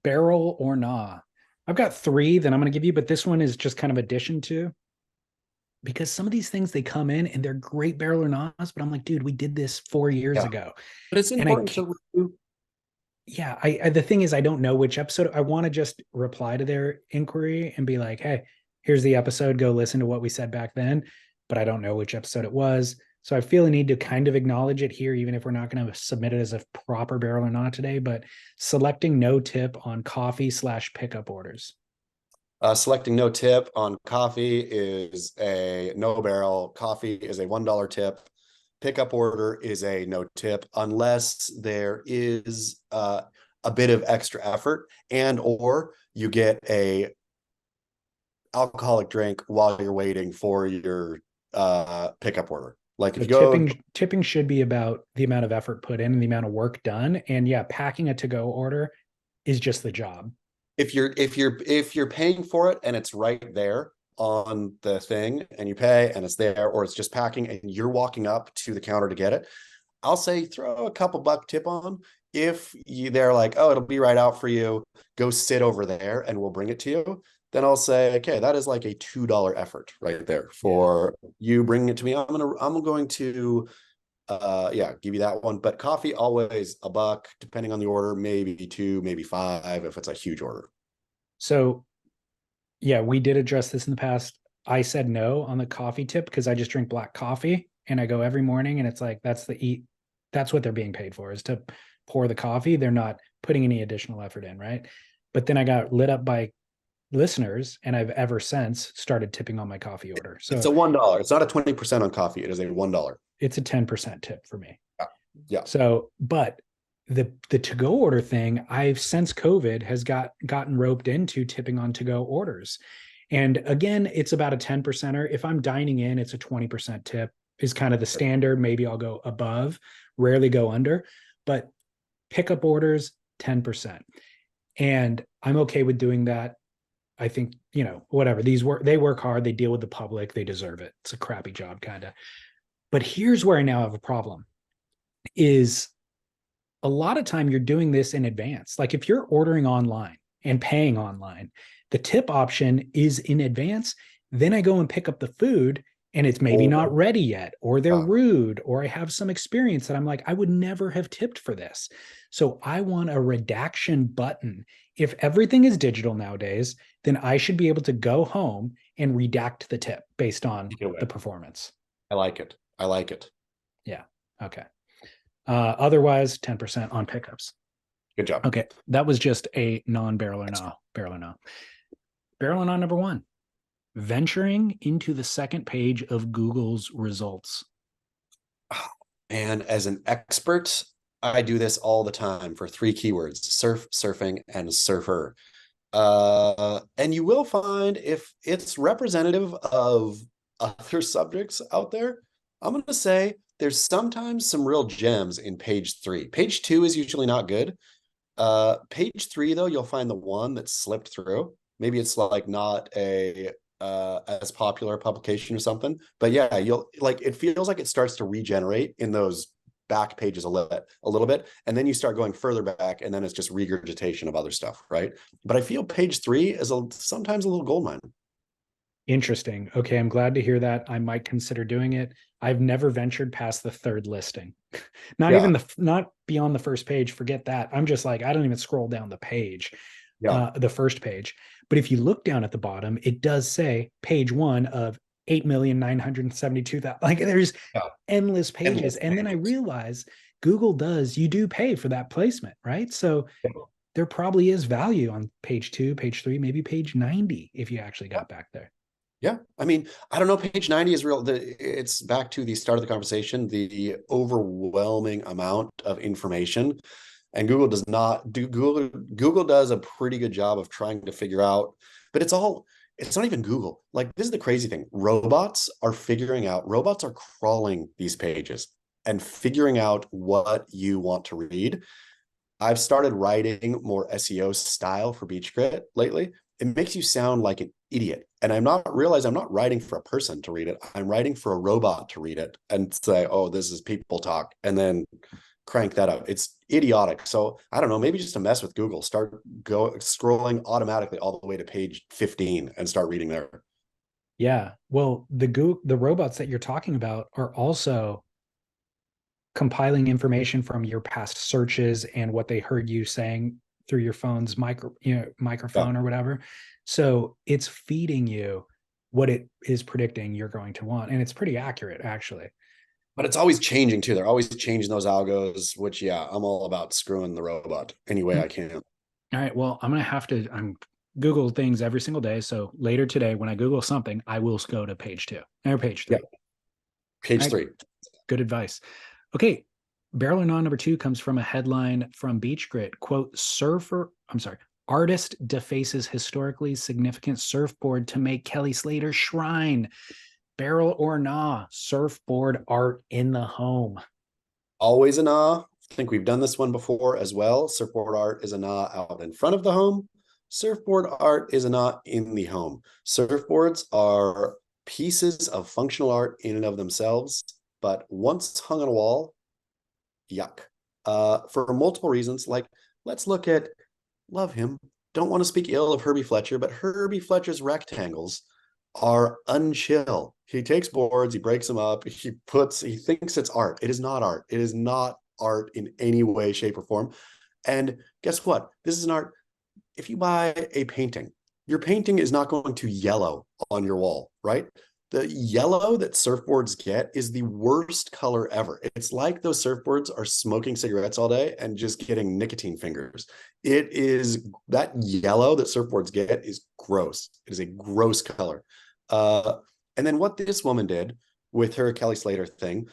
Barrel or nah? I've got three that I'm going to give you, but this one is just kind of addition to, because some of these things they come in and they're great barrel or nahs, but I'm like, dude, we did this 4 years Yeah, ago, but it's and important to review. yeah, I the thing is, I don't know which episode. I want to just reply to their inquiry and be like, hey, here's the episode. Go listen to what we said back then, but I don't know which episode it was. So I feel a need to kind of acknowledge it here, even if we're not going to submit it as a proper barrel or not today. But selecting no tip on coffee/pickup orders. Selecting no tip on coffee is a no barrel. Coffee is a $1 tip. Pickup order is a no tip unless there is a bit of extra effort and or you get a alcoholic drink while you're waiting for your pickup order. Like if So you go, tipping should be about the amount of effort put in and the amount of work done. And yeah, packing a to-go order is just the job. if you're paying for it and it's right there on the thing and you pay and it's there, or it's just packing and you're walking up to the counter to get it, I'll say throw a couple buck tip on. If they're like, oh, it'll be right out for you, go sit over there and we'll bring it to you, then I'll say, okay, that is like a $2 effort right there Yeah. for you bringing it to me. I'm going to yeah, give you that one. But coffee always a buck, depending on the order, maybe two, maybe five if it's a huge order. So yeah, we did address this in the past. I said no on the coffee tip because I just drink black coffee and I go every morning and it's like that's what they're being paid for, is to pour the coffee. They're not putting any additional effort in, right? But then I got lit up by listeners and I've ever since started tipping on my coffee order. It's So a $1. It's not a 20% on coffee. It is a $1. it's a 10% tip for me. Yeah. Yeah. So, but the to go order thing, I've since COVID has gotten roped into tipping on to go orders. And again, it's about a 10%er. If I'm dining in, it's a 20% tip is kind of the standard. Maybe I'll go above, rarely go under, but pickup orders, 10%. And I'm okay with doing that. I think, whatever. They work hard, they deal with the public, they deserve it. It's a crappy job, kind of. But here's where I now have a problem is a lot of time you're doing this in advance. Like if you're ordering online and paying online, the tip option is in advance. Then I go and pick up the food and it's maybe not Or ready yet, or they're rude, or I have some experience that I'm like, I would never have tipped for this. So I want a redaction button. If everything is digital nowadays, then I should be able to go home and redact the tip based on the performance. I like it. I like it. Yeah. Okay. Otherwise, 10% on pickups. Good job. Okay. That was just a non-barrel or no. Barrel or no. Barrel or no number one. Venturing into the second page of Google's results. And as an expert, I do this all the time for three keywords: surf, surfing, and surfer. And you will find if it's representative of other subjects out there, I'm going to say there's sometimes some real gems in page three. Page two is usually not good. Page three, though, you'll find the one that slipped through. Maybe it's like not a as popular publication or something. But yeah, you'll like it feels like it starts to regenerate in those back pages a little bit, and then you start going further back, and then it's just regurgitation of other stuff, right? But I feel page three is sometimes a little gold mine. Interesting. Okay, I'm glad to hear that. I might consider doing it. I've never ventured past the third listing. Yeah, Not beyond the first page. Forget that. I'm just like, I don't even scroll down the page, yeah, the first page. But if you look down at the bottom, it does say page one of 8,972,000. Like there's yeah. endless pages. Endless And then I pages. realize you do pay for that placement, right? So there probably is value on page two, page three, maybe page 90 if you actually got back there. Yeah, I mean, I don't know. Page 90 is real. It's back to the start of the conversation, the overwhelming amount of information. And Google does not do Google does a pretty good job of trying to figure out, but it's not even Google. Like this is the crazy thing. Robots are crawling these pages and figuring out what you want to read. I've started writing more SEO style for Beach Grit lately. It makes you sound like an idiot. And I'm not writing for a person to read it. I'm writing for a robot to read it and say, oh, this is people talk. And then crank that up. It's idiotic. So I don't know, maybe just to mess with Google, start go scrolling automatically all the way to page 15 and start reading there. Yeah. Well, the robots that you're talking about are also compiling information from your past searches and what they heard you saying through your phone's Yeah. microphone or whatever. So it's feeding you what it is predicting you're going to want. And it's pretty accurate, actually. But it's always changing too. They're always changing those algos, which yeah, I'm all about screwing the robot any way Mm. I can. All right. Well, I'm Google things every single day. So later today, when I Google something, I will go to page two or page Yeah. three. All Page right. 3. Good advice. Okay. Barrel or non number two comes from a headline from Beach Grit. Quote, artist defaces historically significant surfboard to make Kelly Slater's shrine. Barrel or nah, surfboard art in the home. Always a nah. I think we've done this one before as well. Surfboard art is a nah out in front of the home. Surfboard art is a nah in the home. Surfboards are pieces of functional art in and of themselves, but once hung on a wall, yuck. For multiple reasons. Like, let's look at, love him, don't want to speak ill of Herbie Fletcher, but Herbie Fletcher's rectangles are unchill. He takes boards, he breaks them up, he thinks it's art. It is not art. It is not art in any way, shape, or form. And guess what? This is an art. If you buy a painting, your painting is not going to yellow on your wall, right? The yellow that surfboards get is the worst color ever. It's like those surfboards are smoking cigarettes all day and just getting nicotine fingers. It is that yellow that surfboards get is gross. It is a gross color. And then what this woman did with her Kelly Slater thing,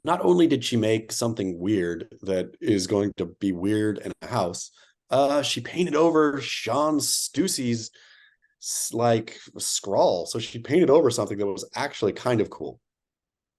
not only did she make something weird that is going to be weird in a house, she painted over Sean Stussey's like scrawl. So she painted over something that was actually kind of cool.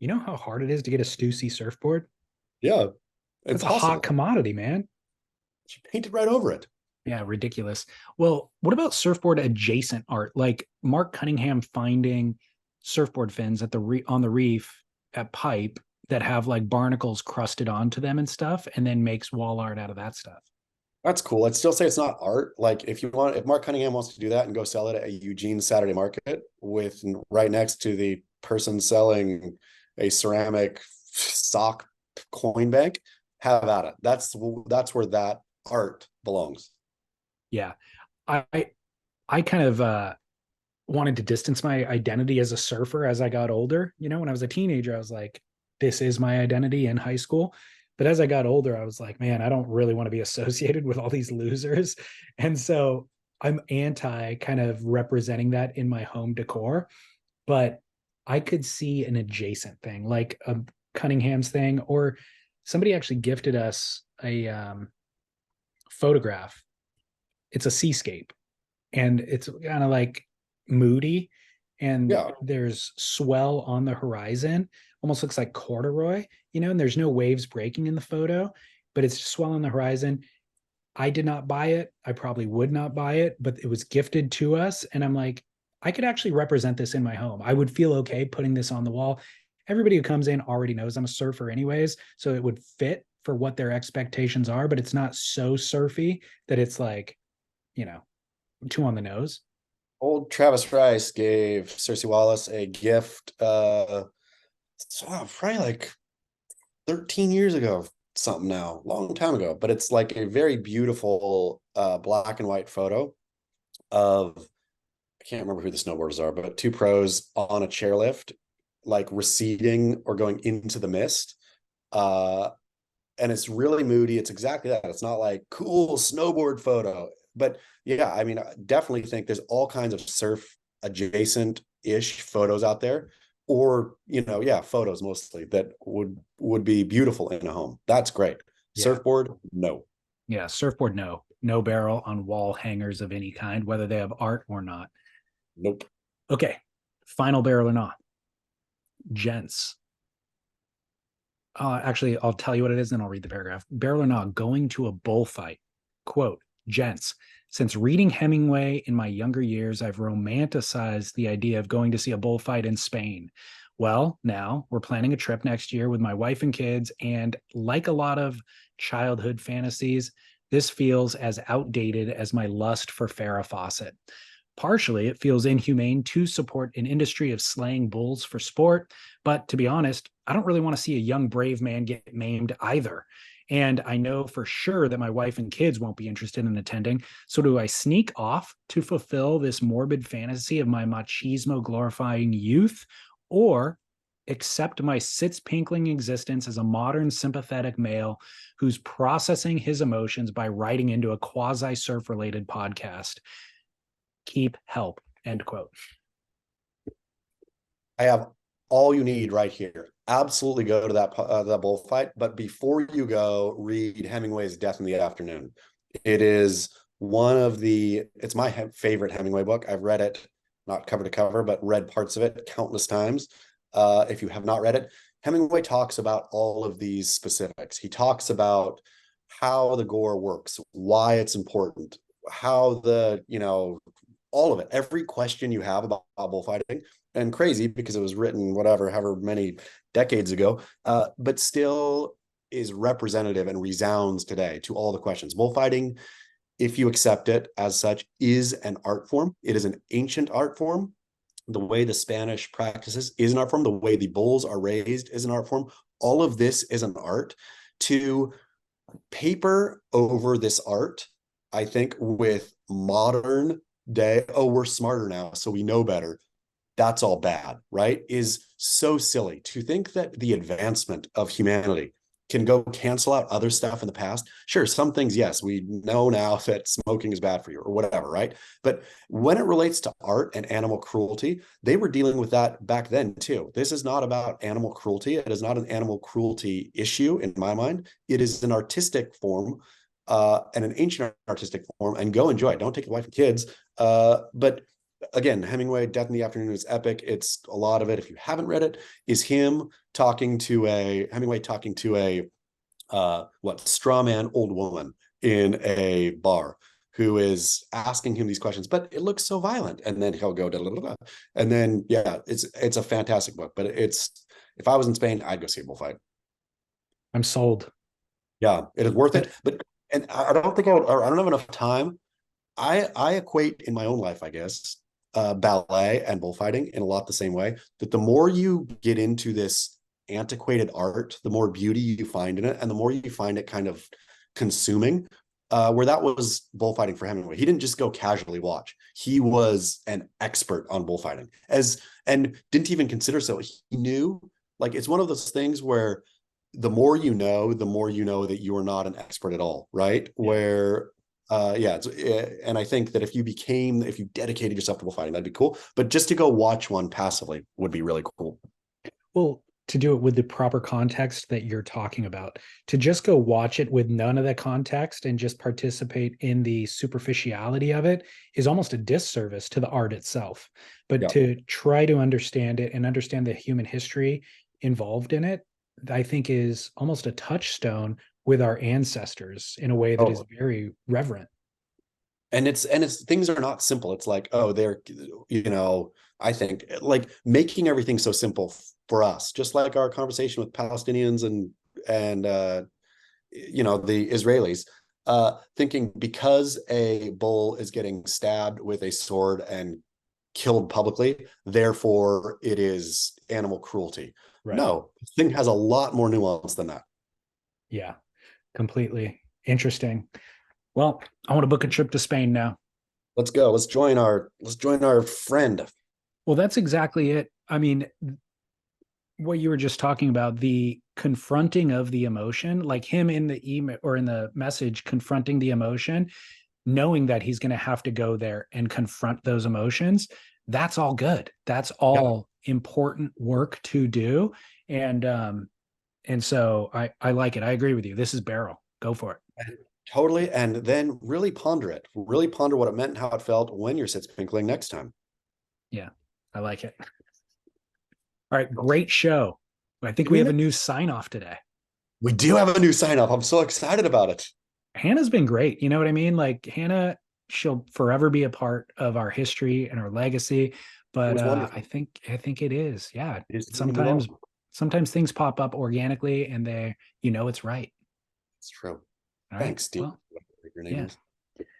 You know how hard it is to get a Stussy surfboard? Yeah, That's a hot impossible. commodity, man. She painted right over it. Yeah, ridiculous. Well, what about surfboard adjacent art? Like Mark Cunningham finding surfboard fins at on the reef at Pipe that have like barnacles crusted onto them and stuff, and then makes wall art out of that stuff. That's cool. I'd still say it's not art. Like if Mark Cunningham wants to do that and go sell it at a Eugene Saturday market with right next to the person selling a ceramic sock coin bank, have at it. That's where that art belongs. Yeah. I I kind of wanted to distance my identity as a surfer as I got older. You know, when I was a teenager, I was like, this is my identity in high school. But as I got older, I was like, man, I don't really want to be associated with all these losers. And so I'm anti kind of representing that in my home decor. But I could see an adjacent thing like a Cunningham's thing, or somebody actually gifted us a photograph. It's a seascape and it's kind of like moody and Yeah. there's swell on the horizon, almost looks like corduroy, and there's no waves breaking in the photo, but it's swell on the horizon. I did not buy it. I probably would not buy it, but it was gifted to us. And I'm like, I could actually represent this in my home. I would feel okay putting this on the wall. Everybody who comes in already knows I'm a surfer anyways, so it would fit for what their expectations are, but it's not so surfy that it's like, you know, too on the nose. Old Travis Rice gave Cersei Wallace a gift probably like 13 years ago, something now, long time ago, but it's like a very beautiful black and white photo of, I can't remember who the snowboarders are, but two pros on a chairlift, like receding or going into the mist. Uh, and it's really moody. It's exactly that. It's not like cool snowboard photo, but yeah, I mean, I definitely think there's all kinds of surf adjacent ish photos out there, or yeah, photos mostly that would be beautiful in a home. That's great. Yeah. Surfboard, no. Yeah. Surfboard, no. No barrel on wall hangers of any kind, whether they have art or not. Nope. Okay. Final barrel or not. Gents. Actually, I'll tell you what it is, and I'll read the paragraph. Barrel or not, going to a bullfight. Quote, gents, since reading Hemingway in my younger years, I've romanticized the idea of going to see a bullfight in Spain. Well, now we're planning a trip next year with my wife and kids. And like a lot of childhood fantasies, this feels as outdated as my lust for Farrah Fawcett. Partially, it feels inhumane to support an industry of slaying bulls for sport. But to be honest, I don't really want to see a young, brave man get maimed either. And I know for sure that my wife and kids won't be interested in attending. So, do I sneak off to fulfill this morbid fantasy of my machismo glorifying youth, or accept my sits pinkling existence as a modern sympathetic male who's processing his emotions by writing into a quasi surf related podcast? Keep help, end quote. I have all you need right here. Absolutely go to that bullfight. But before you go, read Hemingway's Death in the Afternoon. It is it's my favorite Hemingway book. I've read it, not cover to cover, but read parts of it countless times. If you have not read it, Hemingway talks about all of these specifics. He talks about how the gore works, why it's important, how all of it, every question you have about bullfighting, and crazy because it was written however many decades ago, but still is representative and resounds today to all the questions. Bullfighting, if you accept it as such, is an art form. It is an ancient art form. The way the Spanish practices is an art form. The way the bulls are raised is an art form. All of this is an art. To paper over this art, I think, with modern day, oh, we're smarter now, so we know better, that's all bad, right? Is so silly to think that the advancement of humanity can go cancel out other stuff in the past. Sure, some things, yes, we know now that smoking is bad for you or whatever, right? But when it relates to art and animal cruelty, they were dealing with that back then too. This is not about animal cruelty. It is not an animal cruelty issue in my mind. It is an artistic form, and an ancient artistic form, and go enjoy it. Don't take your wife and kids. But again, Hemingway, Death in the Afternoon is epic. It's a lot of it, if you haven't read it, is Hemingway talking to a straw man old woman in a bar who is asking him these questions, but it looks so violent. And then he'll go, da, da, da, da. And then, yeah, it's a fantastic book, but if I was in Spain, I'd go see a bullfight. I'm sold. Yeah, it is worth it. And I don't think I don't have enough time. I equate in my own life, I guess, ballet and bullfighting in a lot the same way, that the more you get into this antiquated art, the more beauty you find in it, and the more you find it kind of consuming. Where that was bullfighting for Hemingway. He didn't just go casually watch. He was an expert on bullfighting, and didn't even consider so. He knew, like, it's one of those things where the more you know that you are not an expert at all, right? Yeah. Where and I think that if you dedicated yourself to bullfighting, that'd be cool. But just to go watch one passively would be really cool. Well, to do it with the proper context that you're talking about, to just go watch it with none of the context and just participate in the superficiality of it is almost a disservice to the art itself. But to try to understand it and understand the human history involved in it, I think is almost a touchstone with our ancestors in a way that is very reverent. And it's things are not simple. It's like, oh, they're, I think, like, making everything so simple for us, just like our conversation with Palestinians and the Israelis, thinking because a bull is getting stabbed with a sword and killed publicly, therefore it is animal cruelty. Right. No, the thing has a lot more nuance than that. Yeah, completely. Interesting. Well, I want to book a trip to Spain now. Let's go. Let's join our friend. Well, that's exactly it. I mean, what you were just talking about, the confronting of the emotion, like him in the email or in the message, confronting the emotion, knowing that he's going to have to go there and confront those emotions. That's all good. That's all important work to do. And so I like it. I agree with you. This is Barrel. Go for it. Totally. And then really ponder it. Really ponder what it meant and how it felt when you're sits pinkling next time. Yeah, I like it. All right, great show. I think we have a new sign off today. We do have a new sign off. I'm so excited about it. Hannah's been great. You know what I mean? Like Hannah, she'll forever be a part of our history and our legacy. It but was wonderful. I think it is. Yeah. It is taking me Sometimes long. sometimes things pop up organically and they, it's right. It's true. All right. Thanks, Steve. Well, Whatever your name yeah. is.